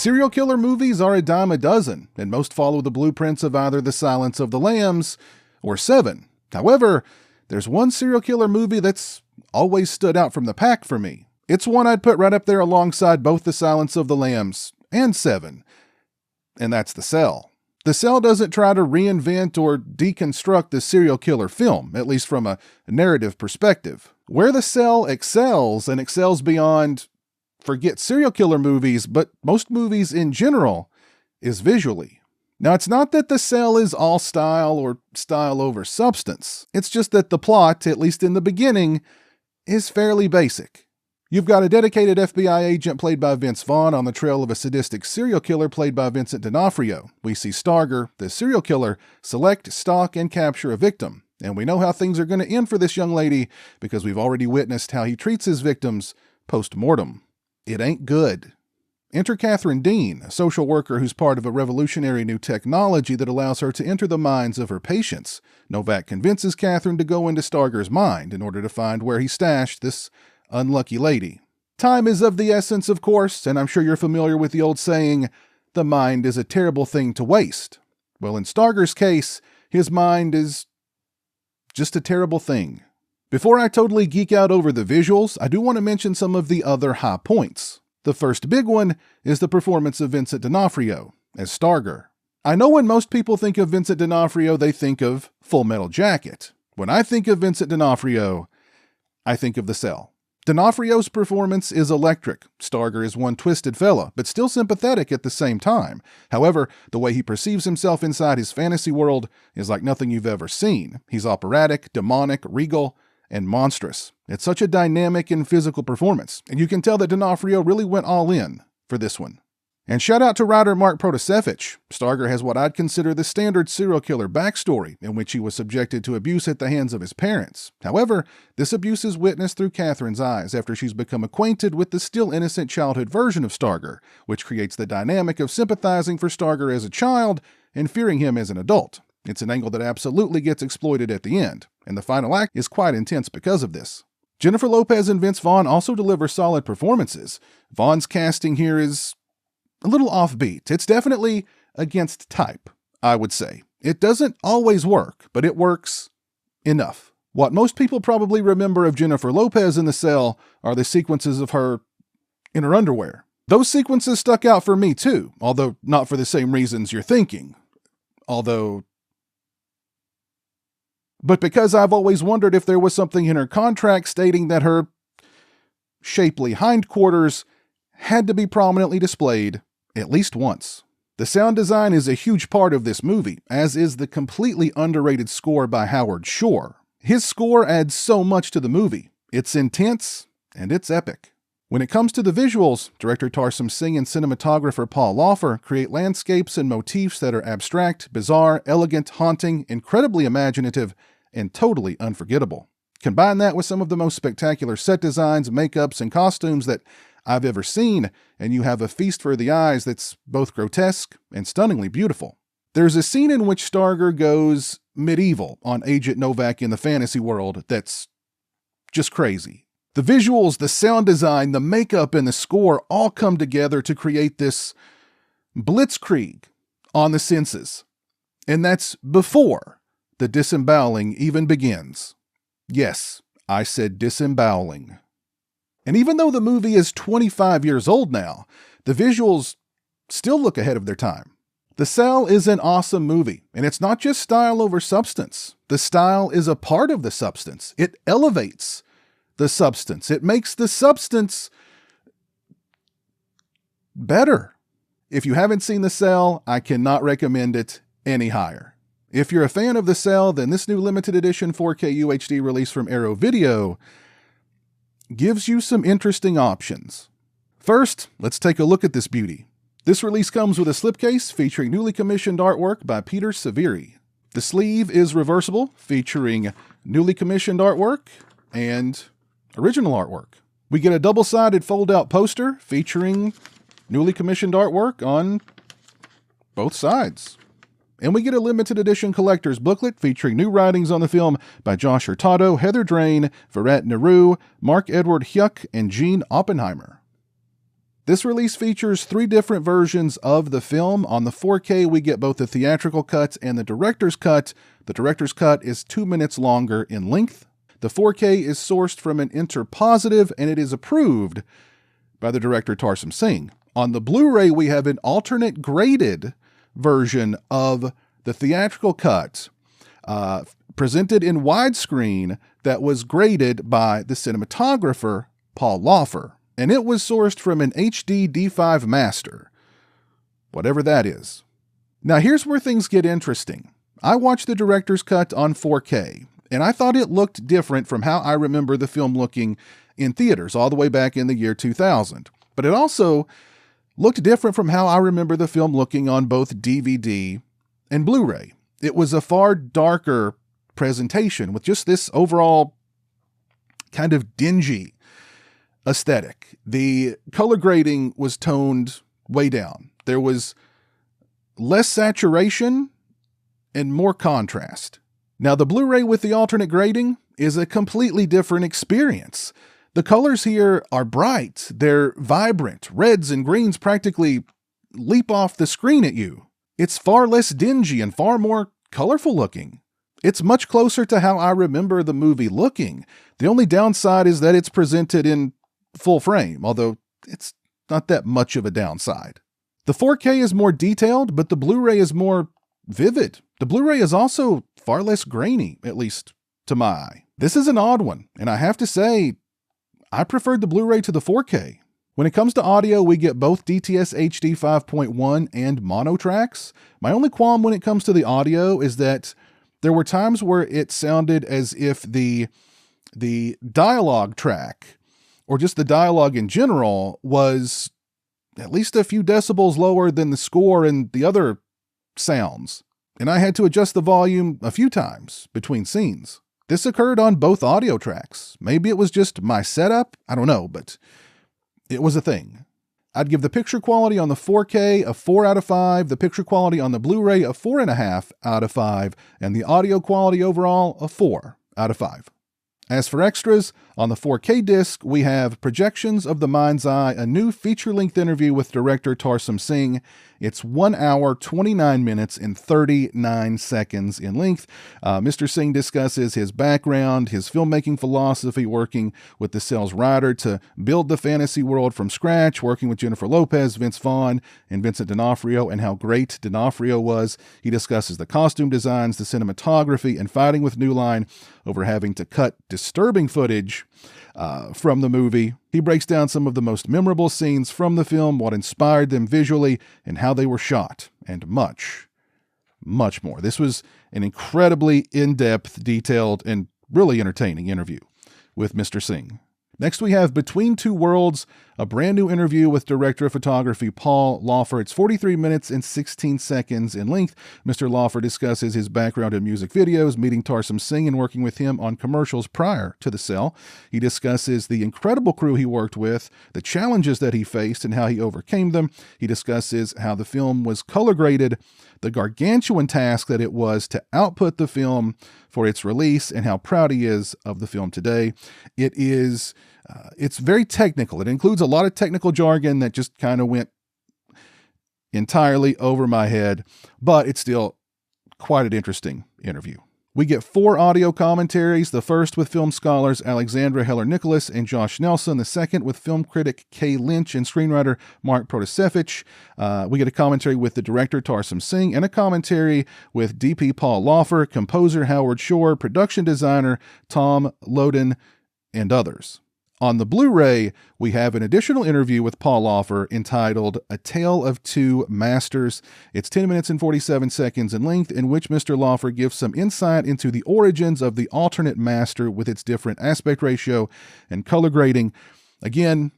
Serial killer movies are a dime a dozen, and most follow the blueprints of either The Silence of the Lambs or Seven. However, there's one serial killer movie that's always stood out from the pack for me. It's one I'd put right up there alongside both The Silence of the Lambs and Seven, and that's The Cell. The Cell doesn't try to reinvent or deconstruct the serial killer film, at least from a narrative perspective. Where The Cell excels, and excels beyond, forget serial killer movies, but most movies in general, is visually. Now, it's not that The Cell is all style or style over substance. It's just that the plot, at least in the beginning, is fairly basic. You've got a dedicated FBI agent played by Vince Vaughn on the trail of a sadistic serial killer played by Vincent D'Onofrio. We see Starger, the serial killer, select, stalk, and capture a victim. And we know how things are going to end for this young lady because we've already witnessed how he treats his victims post-mortem. It ain't good. Enter Catherine Dean, a social worker who's part of a revolutionary new technology that allows her to enter the minds of her patients. Novak convinces Catherine to go into Starger's mind in order to find where he stashed this unlucky lady. Time is of the essence, of course, and I'm sure you're familiar with the old saying, the mind is a terrible thing to waste. Well, in Starger's case, his mind is just a terrible thing. Before I totally geek out over the visuals, I do want to mention some of the other high points. The first big one is the performance of Vincent D'Onofrio as Starger. I know when most people think of Vincent D'Onofrio, they think of Full Metal Jacket. When I think of Vincent D'Onofrio, I think of The Cell. D'Onofrio's performance is electric. Starger is one twisted fella, but still sympathetic at the same time. However, the way he perceives himself inside his fantasy world is like nothing you've ever seen. He's operatic, demonic, regal, and monstrous. It's such a dynamic and physical performance, and you can tell that D'Onofrio really went all in for this one. And shout out to writer Mark Protasevich. Starger has what I'd consider the standard serial killer backstory, in which he was subjected to abuse at the hands of his parents. However, this abuse is witnessed through Catherine's eyes after she's become acquainted with the still innocent childhood version of Starger, which creates the dynamic of sympathizing for Starger as a child and fearing him as an adult. It's an angle that absolutely gets exploited at the end, and the final act is quite intense because of this. Jennifer Lopez and Vince Vaughn also deliver solid performances. Vaughn's casting here is a little offbeat. It's definitely against type, I would say. It doesn't always work, but it works enough. What most people probably remember of Jennifer Lopez in The Cell are the sequences of her in her underwear. Those sequences stuck out for me too, although not for the same reasons you're thinking. But because I've always wondered if there was something in her contract stating that her shapely hindquarters had to be prominently displayed at least once. The sound design is a huge part of this movie, as is the completely underrated score by Howard Shore. His score adds so much to the movie. It's intense, and it's epic. When it comes to the visuals, director Tarsem Singh and cinematographer Paul Laufer create landscapes and motifs that are abstract, bizarre, elegant, haunting, incredibly imaginative, and totally unforgettable. Combine that with some of the most spectacular set designs, makeups, and costumes that I've ever seen, and you have a feast for the eyes that's both grotesque and stunningly beautiful. There's a scene in which Starger goes medieval on Agent Novak in the fantasy world that's just crazy. The visuals, the sound design, the makeup, and the score all come together to create this blitzkrieg on the senses. And that's before the disemboweling even begins. Yes, I said disemboweling. And even though the movie is 25 years old now, the visuals still look ahead of their time. The Cell is an awesome movie, and it's not just style over substance. The style is a part of the substance. It elevates the substance. It makes the substance better. If you haven't seen The Cell, I cannot recommend it any higher. If you're a fan of The Cell, then this new limited edition 4K UHD release from Arrow Video gives you some interesting options. First, let's take a look at this beauty. This release comes with a slipcase featuring newly commissioned artwork by Peter Saveri. The sleeve is reversible, featuring newly commissioned artwork and original artwork. We get a double-sided fold-out poster featuring newly commissioned artwork on both sides. And we get a limited edition collector's booklet featuring new writings on the film by Josh Hurtado, Heather Drain, Virat Nehru, Mark Edward Hyuk, and Gene Oppenheimer. This release features 3 different versions of the film. On the 4K, we get both the theatrical cut and the director's cut. The director's cut is 2 minutes longer in length. The 4K is sourced from an interpositive, and it is approved by the director Tarsem Singh. On the Blu-ray, we have an alternate graded version of the theatrical cut, presented in widescreen, that was graded by the cinematographer Paul Laufer. And it was sourced from an HD D5 master, whatever that is. Now here's where things get interesting. I watched the director's cut on 4K, and I thought it looked different from how I remember the film looking in theaters all the way back in the year 2000. But it also looked different from how I remember the film looking on both DVD and Blu-ray. It was a far darker presentation with just this overall kind of dingy aesthetic. The color grading was toned way down. There was less saturation and more contrast. Now, the Blu-ray with the alternate grading is a completely different experience. The colors here are bright. They're vibrant. Reds and greens practically leap off the screen at you. It's far less dingy and far more colorful looking. It's much closer to how I remember the movie looking. The only downside is that it's presented in full frame, although it's not that much of a downside. The 4K is more detailed, but the Blu-ray is more vivid. The Blu-ray is also far less grainy, at least to my eye. This is an odd one, and I have to say, I preferred the Blu-ray to the 4K. When it comes to audio, we get both DTS HD 5.1 and mono tracks. My only qualm when it comes to the audio is that there were times where it sounded as if the dialogue track, or just the dialogue in general, was at least a few decibels lower than the score and the other sounds. And I had to adjust the volume a few times between scenes. This occurred on both audio tracks. Maybe it was just my setup, I don't know, but it was a thing. I'd give the picture quality on the 4K a 4 out of 5, the picture quality on the Blu-ray a 4.5 out of 5, and the audio quality overall a 4 out of 5. As for extras, on the 4K disc, we have Projections of the Mind's Eye, a new feature-length interview with director Tarsem Singh. It's 1 hour, 29 minutes, and 39 seconds in length. Mr. Singh discusses his background, his filmmaking philosophy, working with the sales writer to build the fantasy world from scratch, working with Jennifer Lopez, Vince Vaughn, and Vincent D'Onofrio, and how great D'Onofrio was. He discusses the costume designs, the cinematography, and fighting with New Line over having to cut disturbing footage from the movie. He breaks down some of the most memorable scenes from the film, what inspired them visually, and how they were shot, and much, much more. This was an incredibly in-depth, detailed, and really entertaining interview with Mr. Singh. Next, we have Between Two Worlds, a brand new interview with director of photography Paul Laufer. It's 43 minutes and 16 seconds in length. Mr. Laufer discusses his background in music videos, meeting Tarsem Singh and working with him on commercials prior to the sale. He discusses the incredible crew he worked with, the challenges that he faced, and how he overcame them. He discusses how the film was color graded, the gargantuan task that it was to output the film for its release, and how proud he is of the film today. It's very technical. It includes a lot of technical jargon that just kind of went entirely over my head, but it's still quite an interesting interview. We get 4 audio commentaries, the first with film scholars Alexandra Heller-Nicholas and Josh Nelson, the second with film critic Kay Lynch and screenwriter Mark Protasevich. We get a commentary with the director Tarsem Singh and a commentary with DP Paul Laufer, composer Howard Shore, production designer Tom Loden, and others. On the Blu-ray, we have an additional interview with Paul Laufer entitled A Tale of Two Masters. It's 10 minutes and 47 seconds in length, in which Mr. Laufer gives some insight into the origins of the alternate master with its different aspect ratio and color grading. Again,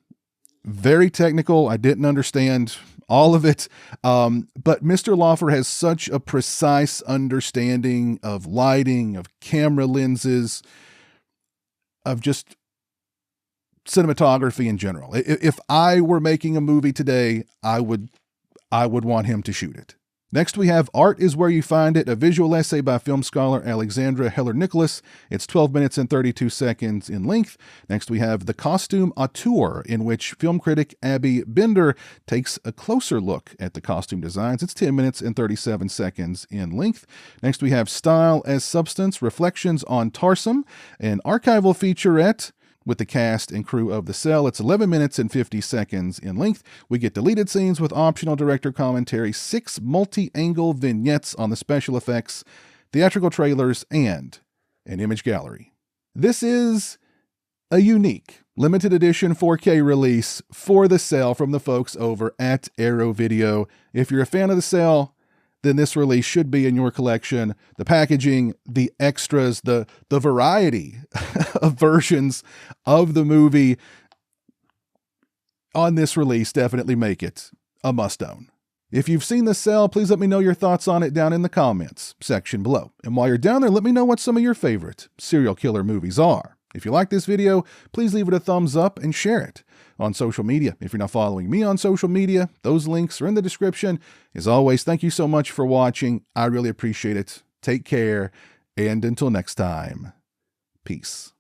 very technical. I didn't understand all of it, but Mr. Laufer has such a precise understanding of lighting, of camera lenses, of just cinematography in general. If I were making a movie today, I would want him to shoot it. Next, we have Art is Where You Find It, a visual essay by film scholar Alexandra Heller-Nicholas. It's 12 minutes and 32 seconds in length. Next, we have The Costume Auteur, in which film critic Abby Bender takes a closer look at the costume designs. It's 10 minutes and 37 seconds in length. Next, we have Style as Substance, Reflections on Tarsem, an archival featurette with the cast and crew of The Cell. It's 11 minutes and 50 seconds in length. We get deleted scenes with optional director commentary, 6 multi-angle vignettes on the special effects, theatrical trailers, and an image gallery. This is a unique limited edition 4K release for The Cell from the folks over at Arrow Video. If you're a fan of The Cell, then this release should be in your collection. The packaging, the extras, the variety of versions of the movie on this release definitely make it a must-own. If you've seen The Cell, please let me know your thoughts on it down in the comments section below. And while you're down there, let me know what some of your favorite serial killer movies are. If you like this video, please leave it a thumbs up and share it on social media. If you're not following me on social media, those links are in the description. As always, thank you so much for watching. I really appreciate it. Take care, and until next time, peace.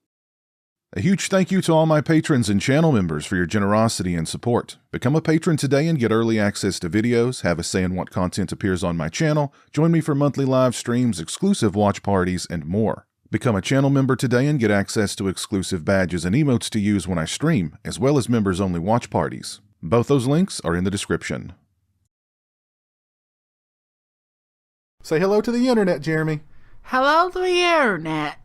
A huge thank you to all my patrons and channel members for your generosity and support. Become a patron today and get early access to videos, have a say in what content appears on my channel, join me for monthly live streams, exclusive watch parties, and more. Become a channel member today and get access to exclusive badges and emotes to use when I stream, as well as members-only watch parties. Both those links are in the description. Say hello to the internet, Jeremy. Hello to the internet.